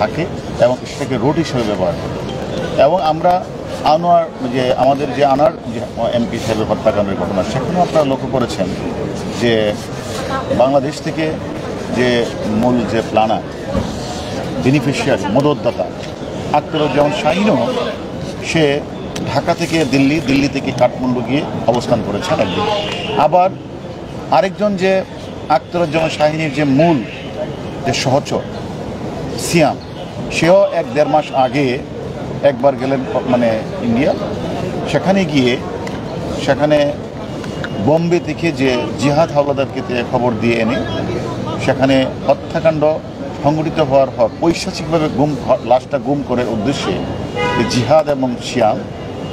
থাকে এবং সেটাকে রোড হিসেবে ব্যবহার করে। এবং আমরা আনোয়ার যে আমাদের যে আনার যে এমপি সাহেবের হত্যাকাণ্ডের ঘটনা, সেখানেও আপনারা লক্ষ্য করেছেন যে বাংলাদেশ থেকে যে মূল যে প্ল্যানার বেনিফিশিয়ারি মদতদাতা আখতারুজ্জামান শাহীনও সে ঢাকা থেকে দিল্লি, দিল্লি থেকে কাঠমান্ডু গিয়ে অবস্থান করেছেন একদিন। আবার আরেকজন যে আখতারুজ্জামান শাহীনের যে মূল যে সহচর সিয়াম, সেও 1-1.5 মাস আগে একবার গেলেন মানে ইন্ডিয়া। সেখানে গিয়ে সেখানে বোম্বে থেকে যে জিহাদ হাওলাদারকে খবর দিয়ে এনে সেখানে হত্যাকাণ্ড সংঘটিত হওয়ার পর পৈশাচিকভাবে লাশটা গুম করার উদ্দেশ্যে জিহাদ এবং সিয়াম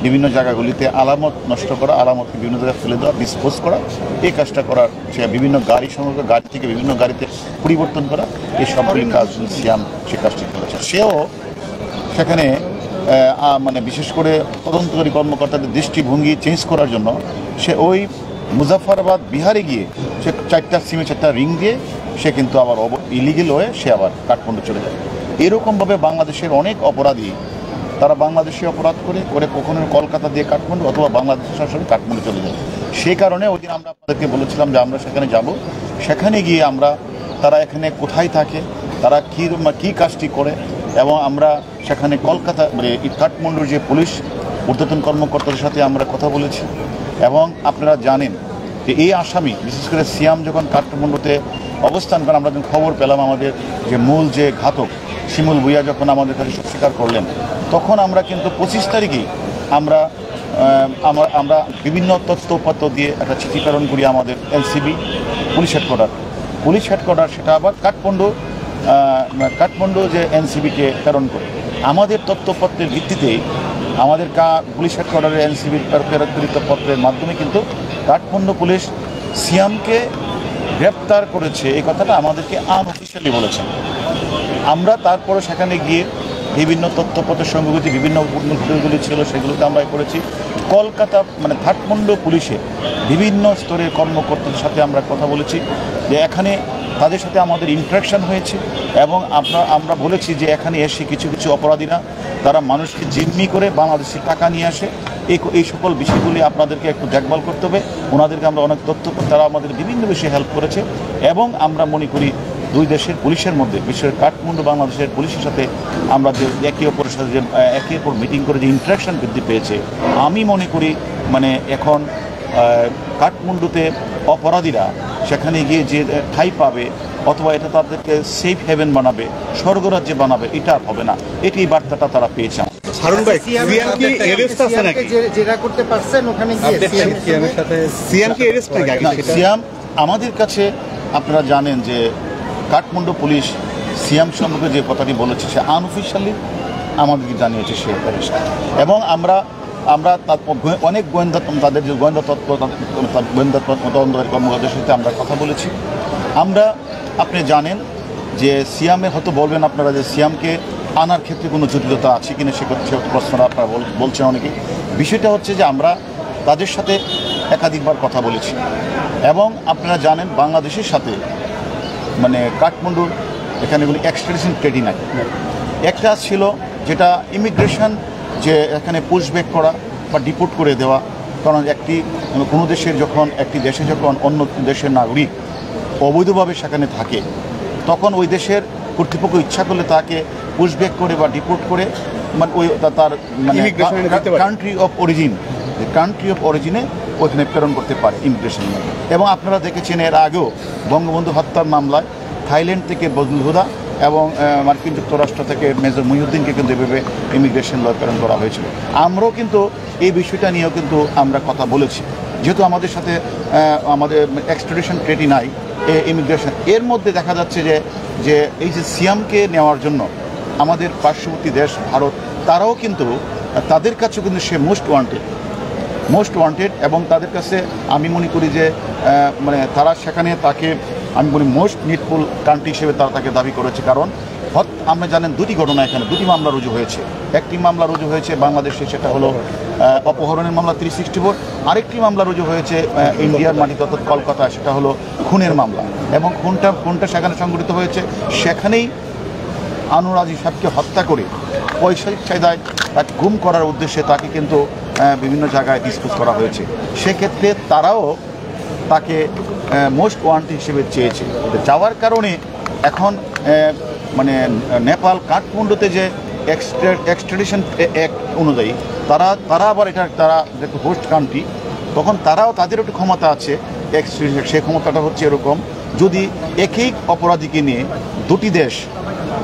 বিভিন্ন জায়গাগুলিতে আলামত নষ্ট করা, আলামতকে বিভিন্ন জায়গায় ফেলে দেওয়া, ডিসপোজ করা, এই কাজটা করার সে বিভিন্ন গাড়ি সমগ্র গাড়ি থেকে বিভিন্ন গাড়িতে পরিবর্তন করা, এই সবগুলি কাজ সিয়াম সে কাজটি করেছে। সেও সেখানে মানে বিশেষ করে তদন্তকারী কর্মকর্তাদের দৃষ্টিভঙ্গি চেঞ্জ করার জন্য সে ওই মুজাফফরাবাদ বিহারে গিয়ে সে 4টা সিমে 4টা রিং দিয়ে সে কিন্তু আবার ইলিগেল হয়ে সে আবার কাঠমান্ডু চলে যায়। এরকমভাবে বাংলাদেশের অনেক অপরাধী তারা বাংলাদেশে অপরাধ করে করে কখনো কলকাতা দিয়ে কাঠমান্ডু অথবা বাংলাদেশের সরাসরি কাঠমান্ডু চলে যায়। সেই কারণে ওই দিন আমরা আপনাদেরকে বলেছিলাম যে আমরা সেখানে যাব, সেখানে গিয়ে আমরা তারা এখানে কোথায় থাকে, তারা কী কাজটি করে, এবং আমরা সেখানে কলকাতা মানে কাঠমান্ডুর যে পুলিশ ঊর্ধ্বতন কর্মকর্তাদের সাথে আমরা কথা বলেছি। এবং আপনারা জানেন যে এই আসামি বিশেষ করে সিয়াম যখন কাঠমান্ডুতে অবস্থান করেন, আমরা যখন খবর পেলাম আমাদের যে মূল যে ঘাতক শিমুল ভুইয়া যখন আমাদের কাছে স্বীকার করলেন, তখন আমরা কিন্তু 25 তারিখেই আমরা বিভিন্ন তথ্যপত্র দিয়ে একটা চিঠি প্রেরণ করি আমাদের এনসিবি পুলিশ হেডকোয়ার্টার সেটা আবার কাঠমান্ডু যে এনসিবিকে প্রেরণ করে। আমাদের তথ্যপত্রের ভিত্তিতে আমাদের পুলিশ হেডকোয়ার্টারের এনসিবির প্রেরিত পত্রের মাধ্যমে কিন্তু কাঠমান্ডু পুলিশ সিয়ামকে গ্রেপ্তার করেছে, এই কথাটা আমাদেরকে আনঅফিশিয়ালি বলেছেন। আমরা তারপরে সেখানে গিয়ে বিভিন্ন তথ্যপত্রের সংগতি বিভিন্ন হোটেলগুলি ছিল সেগুলোতে আমরা করেছি। কলকাতা মানে কাঠমান্ডু পুলিশে বিভিন্ন স্তরের কর্মকর্তাদের সাথে আমরা কথা বলেছি যে এখানে তাদের সাথে আমাদের ইন্টারাকশান হয়েছে, এবং আমরা বলেছি যে এখানে এসে কিছু কিছু অপরাধীরা তারা মানুষকে জিম্মি করে বাংলাদেশের টাকা নিয়ে আসে, এই সকল বিষয়গুলি আপনাদেরকে একটু দেখভাল করতে হবে। ওনাদেরকে আমরা অনেক তথ্য, তারা আমাদের বিভিন্ন বিষয়ে হেল্প করেছে, এবং আমরা মনে করি দুই দেশের পুলিশের মধ্যে বিশেষ করে কাঠমান্ডু বাংলাদেশের পুলিশের সাথে আমরা যে একে অপরের সাথে যে একে অপর মিটিং করে যে ইন্টারাকশান বৃদ্ধি পেয়েছে, আমি মনে করি মানে এখন কাঠমান্ডুতে অপরাধীরা সেখানে গিয়ে যে ঠাঁই পাবে অথবা এটা তাদেরকে সেফ হেভেন বানাবে, স্বর্গরাজ্যে বানাবে, এটা আর হবে না। এটি বার্তাটা তারা পেয়েছে। হারুন ভাই, সিয়াম কি অ্যারেস্ট আছে নাকি? জেরা করতে পারছেন ওখানে গিয়ে সিয়ামের সাথে? সিয়াম কি অ্যারেস্ট নাকি? সিয়াম আমাদের কাছে আপনারা জানেন যে কাঠমান্ডু পুলিশ সিয়াম সম্পর্কে যে কথাটি বলেছে সে আনঅফিশিয়ালি আমাদেরকে জানিয়েছে সে অ্যারেস্ট, এবং আমরা অনেক তাদের যে গোয়েন্দা তদন্তকারী কর্মকর্তাদের সাথে আমরা কথা বলেছি। আপনি জানেন যে সিয়ামের হয়তো বলবেন আপনারা যে সিয়ামকে আনার ক্ষেত্রে কোনো জটিলতা আছে কিনা সে প্রশ্নটা আপনারা বলছেন অনেকেই। বিষয়টা হচ্ছে যে আমরা তাদের সাথে একাধিকবার কথা বলেছি, এবং আপনারা জানেন বাংলাদেশের সাথে মানে কাঠমান্ডুর এখানে কোনো এক্সট্রাডিশন ট্রেডি নাই। একটা ছিল যেটা ইমিগ্রেশন, যে এখানে পুশব্যাক করা বা ডিপোর্ট করে দেওয়া, কারণ কোনো দেশের একটি দেশে যখন অন্য দেশের নাগরিক অবৈধভাবে সেখানে থাকে তখন ওই দেশের কর্তৃপক্ষ ইচ্ছা করলে তাকে পুশব্যাক করে বা ডিপোর্ট করে মানে ওই তার মানে কান্ট্রি অফ অরিজিনে ওইখানে প্রেরণ করতে পারে ইমিগ্রেশন। এবং আপনারা দেখেছেন এর আগেও বঙ্গবন্ধু হত্যার মামলায় থাইল্যান্ড থেকে বজলুল হুদা এবং মার্কিন যুক্তরাষ্ট্র থেকে মেজর মহিউদ্দিনকে কিন্তু এভাবে ইমিগ্রেশন ল প্রেরণ করা হয়েছিল। আমরাও কিন্তু এই বিষয়টা নিয়েও কিন্তু আমরা কথা বলেছি, যেহেতু আমাদের সাথে আমাদের এক্সট্রাডিশন ট্রিটি নাই ইমিগ্রেশন। এর মধ্যে দেখা যাচ্ছে যে এই যে সিয়ামকে নেওয়ার জন্য আমাদের পার্শ্ববর্তী দেশ ভারত, তারাও কিন্তু তাদের কাছেও কিন্তু সে মোস্ট ওয়ান্টেড, এবং তাদের কাছে আমি মনে করি যে মানে তারা সেখানে তাকে আমি বলি মোস্ট নিডফুল কান্ট্রি হিসেবে তারা তাকে দাবি করেছে। কারণ আমরা জানেন দুটি ঘটনা, এখানে দুটি মামলা রুজু হয়েছে। একটি মামলা রুজু হয়েছে বাংলাদেশে, সেটা হলো অপহরণের মামলা 364, আরেকটি মামলা রুজু হয়েছে ইন্ডিয়ার মাটিতে অর্থাৎ কলকাতায়, সেটা হলো খুনের মামলা। এবং খুনটা সেখানে সংঘটিত হয়েছে, সেখানেই আনোয়ার আজিজ সাহেবকে হত্যা করে পৈশাচিক চাহিদায় তাকে গুম করার উদ্দেশ্যে তাকে কিন্তু বিভিন্ন জায়গায় ডিসপোজ করা হয়েছে। সেক্ষেত্রে তারাও তাকে মোস্ট ওয়ান্টেড হিসেবে চেয়েছে। যাওয়ার কারণে এখন মানে নেপাল কাঠমান্ডুতে যে এক্সট্রাডিশন অ্যাক্ট অনুযায়ী তারা আবার তারা হোস্ট কান্ট্রি, তখন তারাও তাদের একটু ক্ষমতা আছে এক্সট্রাডিশন। সেই ক্ষমতাটা হচ্ছে এরকম, যদি একই অপরাধীকে নিয়ে দুটি দেশ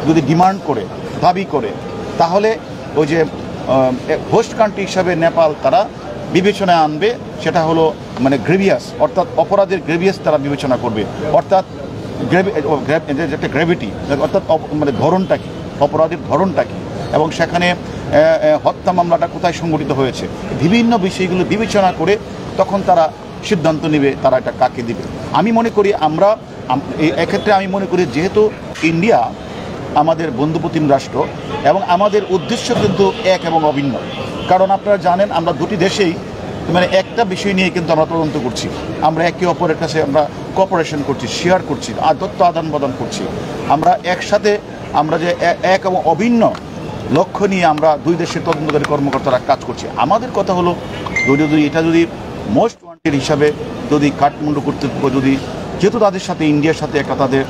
যদি ডিমান্ড করে, দাবি করে, তাহলে ওই যে হোস্ট কান্ট্রি হিসাবে নেপাল তারা বিবেচনায় আনবে, সেটা হলো মানে গ্রেভিয়াস, অর্থাৎ অপরাধের গ্রেভিয়াস তারা বিবেচনা করবে, অর্থাৎ যেটা গ্র্যাভিটি, অর্থাৎ মানে ধরনটা কি, অপরাধের ধরনটা কি, এবং সেখানে হত্যা মামলাটা কোথায় সংঘটিত হয়েছে, বিভিন্ন বিষয়গুলো বিবেচনা করে তখন তারা সিদ্ধান্ত নেবে তারা এটা কাকে দিবে। আমি মনে করি আমরা এক্ষেত্রে আমি মনে করি যেহেতু ইন্ডিয়া আমাদের বন্ধুপ্রতিম রাষ্ট্র এবং আমাদের উদ্দেশ্য কিন্তু এক এবং অভিন্ন, কারণ আপনারা জানেন আমরা দুটি দেশেই মানে একটা বিষয় নিয়ে কিন্তু আমরা তদন্ত করছি, আমরা একে অপরের কাছে আমরা কোঅপারেশন করছি, শেয়ার করছি, তথ্য আদান প্রদান করছি, আমরা একসাথে আমরা যে এক এবং অভিন্ন লক্ষ্য নিয়ে আমরা দুই দেশের তদন্তকারী কর্মকর্তারা কাজ করছি। আমাদের কথা হলো যদি এটা যদি মোস্ট ওয়ান্টেড হিসাবে যদি কাঠমান্ডু কর্তৃপক্ষ যদি যেহেতু তাদের সাথে ইন্ডিয়ার সাথে একটা তাদের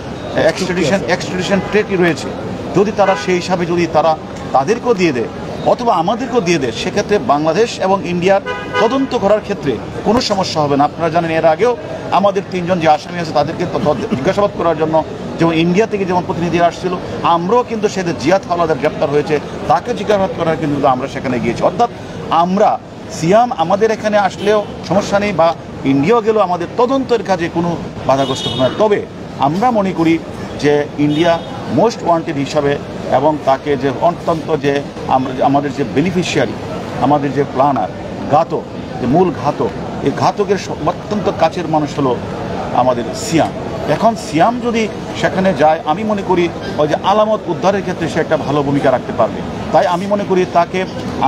এক্সট্রাডিশন ট্রিটি রয়েছে, যদি তারা সেই হিসাবে যদি তারা তাদেরকেও দিয়ে দেয় অথবা আমাদেরকেও দিয়ে দেয়, সেক্ষেত্রে বাংলাদেশ এবং ইন্ডিয়ার তদন্ত করার ক্ষেত্রে কোনো সমস্যা হবে না। আপনারা জানেন এর আগেও আমাদের তিনজন যে আসামি আছে তাদেরকে জিজ্ঞাসাবাদ করার জন্য যেমন ইন্ডিয়া থেকে যেমন প্রতিনিধিরা আসছিল, আমরাও কিন্তু সেদের জিয়াদ হাওলাদার গ্রেপ্তার হয়েছে, তাকে জিজ্ঞাসাবাদ করার কিন্তু আমরা সেখানে গিয়েছি। অর্থাৎ আমরা সিয়াম আমাদের এখানে আসলেও সমস্যা নেই, বা ইন্ডিয়াও গেলেও আমাদের তদন্তের কাজে কোনো বাধাগ্রস্ত হবে না। তবে আমরা মনে করি যে ইন্ডিয়া মোস্ট ওয়ান্টেড হিসাবে এবং তাকে যে অত্যন্ত যে আমাদের যে বেনিফিশিয়ারি, আমাদের যে প্ল্যানার, ঘাতক, যে মূল ঘাতক, এই ঘাতকের অত্যন্ত কাছের মানুষ হলো আমাদের সিয়াম। এখন সিয়াম যদি সেখানে যায়, আমি মনে করি ওই যে আলামত উদ্ধারের ক্ষেত্রে সে একটা ভালো ভূমিকা রাখতে পারবে। তাই আমি মনে করি তাকে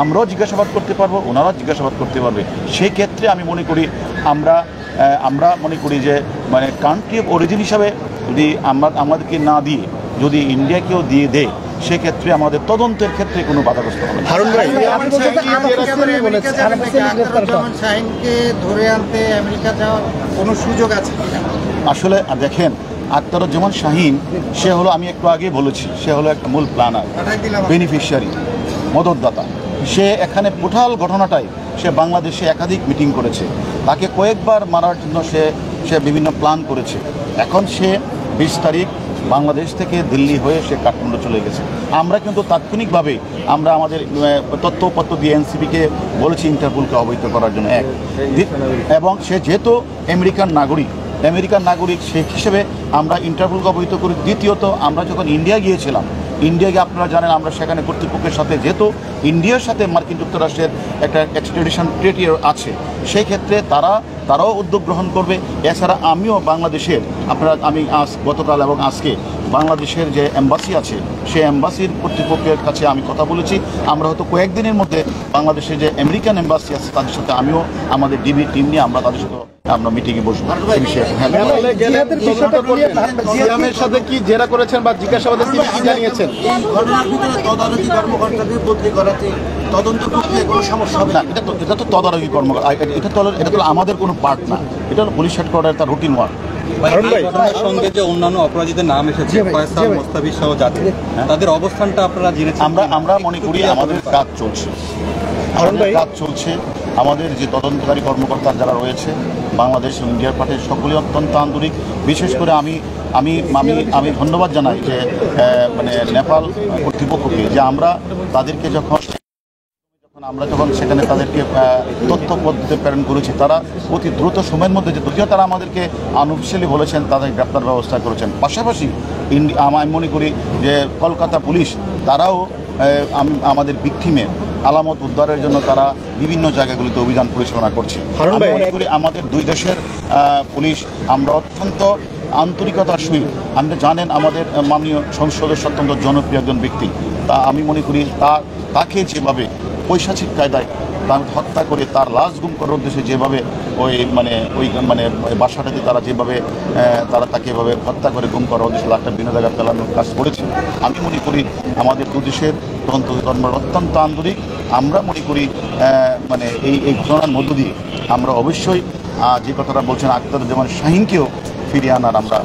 আমরাও জিজ্ঞাসাবাদ করতে পারবো, ওনারাও জিজ্ঞাসাবাদ করতে পারবে। সেই ক্ষেত্রে আমি মনে করি আমরা মনে করি যে মানে কান্ট্রি অফ অরিজিন হিসাবে যদি আমাদেরকে না দিয়ে যদি ইন্ডিয়াকেও দিয়ে দেয়, সেক্ষেত্রে আমাদের তদন্তের ক্ষেত্রে কোনো বাধাগ্রস্ত হবে না। ধরে আনতে আমেরিকা যাওয়ার কোনো সুযোগ আছে? আসলে দেখেন, আখতারুজ্জামান শাহীন সে হলো, আমি একটু আগে বলেছি, সে হলো একটা মূল প্ল্যানার, বেনিফিশিয়ারি, মদতদাতা। সে এখানে টোটাল ঘটনাটাই সে বাংলাদেশে একাধিক মিটিং করেছে, তাকে কয়েকবার মারার জন্য সে বিভিন্ন প্ল্যান করেছে। এখন সে 20 তারিখ বাংলাদেশ থেকে দিল্লি হয়ে সে কাঠমান্ডু চলে গেছে। আমরা কিন্তু তাৎক্ষণিকভাবে আমরা আমাদের তথ্যপত্র দিয়ে এনসিবিকে বলেছি ইন্টারপোলকে অবহিত করার জন্য, এবং সে যেহেতু আমেরিকান নাগরিক সে হিসেবে আমরা ইন্টারপোলকে অবহিত করি। দ্বিতীয়ত, আমরা যখন ইন্ডিয়া গিয়েছিলাম, ইন্ডিয়াকে আপনারা জানেন আমরা সেখানে কর্তৃপক্ষের সাথে যেহেতু ইন্ডিয়ার সাথে মার্কিন যুক্তরাষ্ট্রের একটা এক্সট্রাডিশন ট্রিটি আছে, সেই ক্ষেত্রে তারাও উদ্যোগ গ্রহণ করবে। এছাড়া আমিও বাংলাদেশের আমি গতকাল এবং আজকে বাংলাদেশের যে এম্বাসি আছে সেই এম্বাসির কর্তৃপক্ষের কাছে আমি কথা বলেছি। আমরা হয়তো কয়েকদিনের মধ্যে বাংলাদেশে যে আমেরিকান এম্বাসি আছে তাদের সাথে আমিও আমাদের ডিবি টিম নিয়ে আমরা তাদের সাথে আমরা মিটিংয়ে বসবো। সিয়ামের সাথে কি জেরা করেছেন বা জিজ্ঞাসাবাদে তিনি কি জানিয়েছেন? তদন্ত করতে কোনো সমস্যা হবে না, এটা তো তদারকি কর্মকর্তা, এটা তো আমাদের কোনো পার্ট না, এটা হলো পুলিশ হেডকোয়ার্টার, তার রুটিন ওয়ার্ক। ঘটনার সঙ্গে যে অন্যান্য অপরাধীদের নাম এসেছে, ফয়সাল, মোস্তাফিজ সহ যাদের, তাদের অবস্থানটা আপনারা জেনেছেন? আমরা মনে করি আমাদের কাজ চলছে, আমাদের যে তদন্তকারী কর্মকর্তা যারা রয়েছে বাংলাদেশ ইন্ডিয়ার পার্টির সকলেই অত্যন্ত আন্তরিক। বিশেষ করে আমি ধন্যবাদ জানাই যে মানে নেপাল কর্তৃপক্ষকে, যে আমরা তাদেরকে যখন সেখানে তাদেরকে তথ্য পদ্ধতি প্রেরণ করেছি, তারা অতি দ্রুত সময়ের মধ্যে যে যদিও তারা আমাদেরকে আনঅফিশিয়ালি বলেছেন তাদের গ্রেপ্তার ব্যবস্থা করেছেন। পাশাপাশি আমি মনে করি যে কলকাতা পুলিশ তারাও আমাদের ভিকটিমের আলামত উদ্ধারের জন্য তারা বিভিন্ন জায়গাগুলিতে অভিযান পরিচালনা করছে। আমি মনে করি আমাদের দুই দেশের পুলিশ আমরা অত্যন্ত আন্তরিকতার সহিত, আপনি জানেন আমাদের মাননীয় সংসদ সদস্য অত্যন্ত জনপ্রিয় একজন ব্যক্তি, তা আমি মনে করি তাকে যেভাবে পৈশাচিক কায়দায় তার হত্যা করে তার লাশ গুম করার উদ্দেশ্যে যেভাবে ওই বাসাটাতে তারা যেভাবে তারা তাকে এভাবে হত্যা করে গুম করার উদ্দেশ্যে লাখটা বিভিন্ন জায়গায় ফেলানোর কাজ করেছে। আমি মনে করি আমাদের দুদেশের তদন্ত কর্মীরা অত্যন্ত আন্তরিক। আমরা মনে করি এই ঘটনার মধ্য দিয়ে আমরা অবশ্যই যে কথাটা বলছেন আখতারুজ্জামান শাহীনকেও ফিরিয়ে আনার আমরা।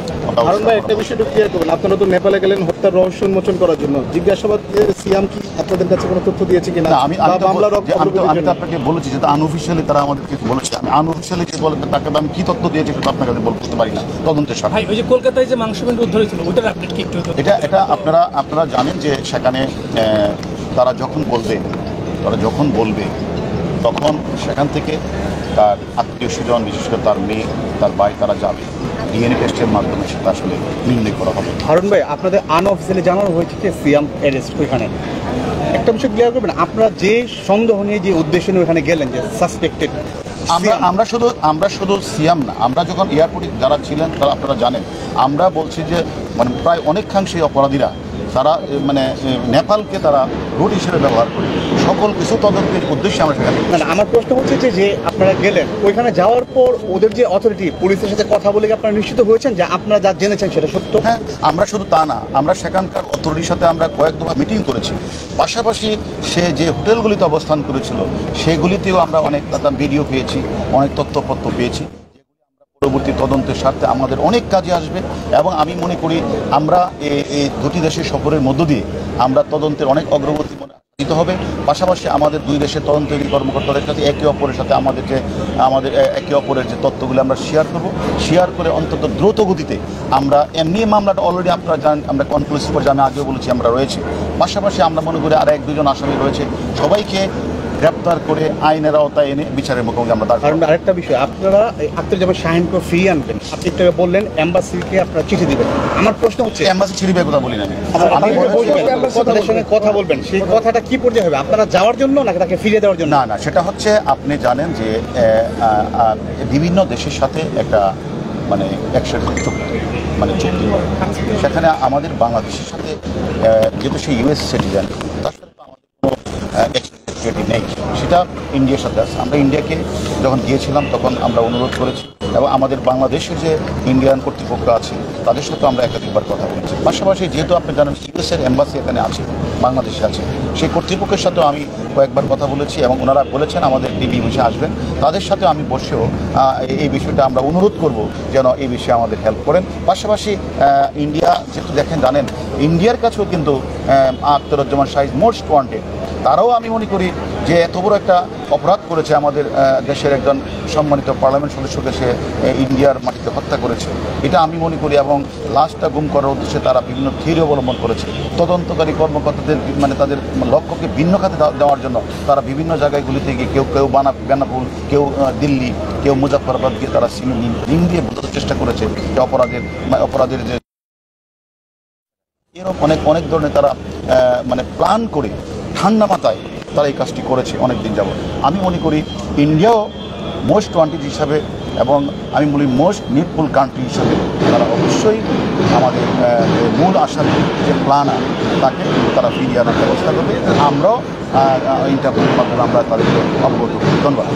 হারুন ভাই, একটা বিষয় একটু ক্লিয়ার করবেন, আপনারা তো নেপালে গেলেন হত্যার রহস্য উন্মোচন করার জন্য, জিজ্ঞাসাবাদে সিয়াম কি আপনাদের কাছে কোনো তথ্য দিয়েছে কিনা? আমি তো আপনাকে বলেছি যেটা আনঅফিশিয়ালি তারা আমাদের কিছু বলেছে। আমি আনঅফিশিয়ালি যে বলে তাকে আমি কি তথ্য দিয়েছি কিন্তু আপনার কাছে বলতে পারি না তদন্তের সাথে। ভাই, ওই যে কলকাতায় যে মাংস ব্যাংক উদ্ধার হয়েছিল ওইটার আপডেট কি একটু? এটা আপনারা জানেন যে সেখানে তারা যখন বলবে তখন সেখান থেকে তার আত্মীয় স্বজন, বিশেষ করে তার মেয়ে, তার ভাই, তারা যাবে। ডিএনএ টেস্টের মাধ্যমে সেটা আসলে নির্ণয় করা হবে। হারুন ভাই, আপনাদের আনঅফিসিয়ালি জানানো হয়েছে যে সিয়াম অ্যারেস্ট ওইখানে। একটা বিষয় ক্লিয়ার করবেন, আপনারা যে সন্দেহ নিয়ে যে উদ্দেশ্য নিয়ে ওখানে গেলেন, যে সাসপেক্টেড, আমরা শুধু সিয়াম না, আমরা যখন এয়ারপোর্টে যারা ছিলেন তারা আপনারা জানেন, আমরা বলছি যে প্রায় অনেকাংশে অপরাধীরা তারা নেপালকে তারা রুট হিসেবে ব্যবহার করে সকল কিছু তদন্তের উদ্দেশ্যে আমরা সেখানে। আমার প্রশ্ন হচ্ছে যে আপনারা গেলেন ওইখানে যাওয়ার পর ওদের যে অথরিটি পুলিশের সাথে কথা বলে আপনারা নিশ্চিত হয়েছেন যে আপনারা যা জেনেছেন সেটা সত্য? হ্যাঁ, আমরা শুধু তা না, আমরা সেখানকার অথরিটির সাথে আমরা কয়েক দফা মিটিং করেছি। পাশাপাশি সে যে হোটেলগুলিতে অবস্থান করেছিল সেগুলিতেও আমরা অনেক ভিডিও পেয়েছি, অনেক তথ্যপত্র পেয়েছি, পরবর্তী তদন্তের স্বার্থে আমাদের অনেক কাজে আসবে। এবং আমি মনে করি আমরা এই দুটি দেশের সফরের মধ্য দিয়ে আমরা তদন্তের অনেক অগ্রগতি দিতে হবে। পাশাপাশি আমাদের দুই দেশের তদন্তকারী কর্মকর্তাদের সাথে একে অপরের সাথে আমাদের একে অপরের যে তথ্যগুলো আমরা শেয়ার করে অন্তত দ্রুত গতিতে আমরা এমনি মামলাটা অলরেডি আপনারা জানেন আমরা কনক্লুসিভ পর্যায়ে, আমি আগেও বলেছি, আমরা রয়েছে। পাশাপাশি আমরা মনে করি আর 1-2 আসামি রয়েছে, সবাইকে গ্রেপ্তার করে আইনের আওতায় এনে বিচারের মুখোমুখি আমরা দাঁড় করাবো। আরেকটা বিষয়, আপনারা আখতারুজ্জামান শাহীনকে ফিরিয়ে আনবেন, আপনি একটু বললেন এম্বাসিকে আপনারা চিঠি দিবেন। আমার প্রশ্ন হচ্ছে এম্বাসি ছিড়িবে কথা বলি না আমি তাদের সঙ্গে কথা বলবেন, সেই কথাটা কি পর্যায়ে হবে? আপনারা যাওয়ার জন্য নাকি তাকে ফিরিয়ে দেওয়ার জন্য? না, সেটা হচ্ছে আপনি জানেন যে বিভিন্ন দেশের সাথে একটা একসাথে চুক্তি সেখানে আমাদের বাংলাদেশের সাথে যেহেতু সে ইউএস সিটিজেন, তার সাথে আমাদের কোনো নেই, সেটা ইন্ডিয়ার সাথে আছে। আমরা ইন্ডিয়াকে যখন গিয়েছিলাম তখন আমরা অনুরোধ করেছি এবং আমাদের বাংলাদেশের যে ইন্ডিয়ান কর্তৃপক্ষ আছে তাদের সাথে আমরা একাধিকবার কথা বলেছি। পাশাপাশি যেহেতু আপনি জানেন ইউএসের এম্বাসি এখানে আছে, বাংলাদেশে আছে, সেই কর্তৃপক্ষের সাথেও আমি কয়েকবার কথা বলেছি এবং ওনারা বলেছেন আমাদের টিভি বসে আসবেন, তাদের সাথে আমি বসেও এই বিষয়টা আমরা অনুরোধ করব যেন এই বিষয়ে আমাদের হেল্প করেন। পাশাপাশি ইন্ডিয়া যেহেতু জানেন ইন্ডিয়ার কাছেও কিন্তু আখতারুজ্জামান শাহীন মোস্ট ওয়ান্টেড, তারাও আমি মনে করি যে এত বড় একটা অপরাধ করেছে আমাদের দেশের একজন সম্মানিত পার্লামেন্ট সদস্যকে সে ইন্ডিয়ার মাটিতে হত্যা করেছে, এটা আমি মনে করি। এবং লাশটা গুম করার উদ্দেশ্যে তারা বিভিন্ন থিওরি অবলম্বন করেছে। তদন্তকারী কর্মকর্তাদের তাদের লক্ষ্যকে ভিন্ন খাতে দেওয়ার জন্য তারা বিভিন্ন জায়গাগুলিতে গিয়ে কেউ বেনাপুল, কেউ দিল্লি, কেউ মুজাফফরাবাদ গিয়ে তারা রিং দিয়ে বোঝাতে চেষ্টা করেছে যে অপরাধের যে এরকম অনেক ধরনের তারা প্ল্যান করে ঠান্ডা মাথায় তারা এই কাজটি করেছে অনেক দিন যাবত। আমি মনে করি ইন্ডিয়াও মোস্ট ওয়ান্টেড হিসাবে এবং আমি বলি মোস্ট নিডফুল কান্ট্রি হিসাবে তারা অবশ্যই আমাদের মূল আসামি যে প্ল্যানার তাকে তারা ফিরিয়ে আনার ব্যবস্থা করবে। আমরাও ইন্টারভিউর মাধ্যমে আমরা তাদেরকে অবগত করি। ধন্যবাদ।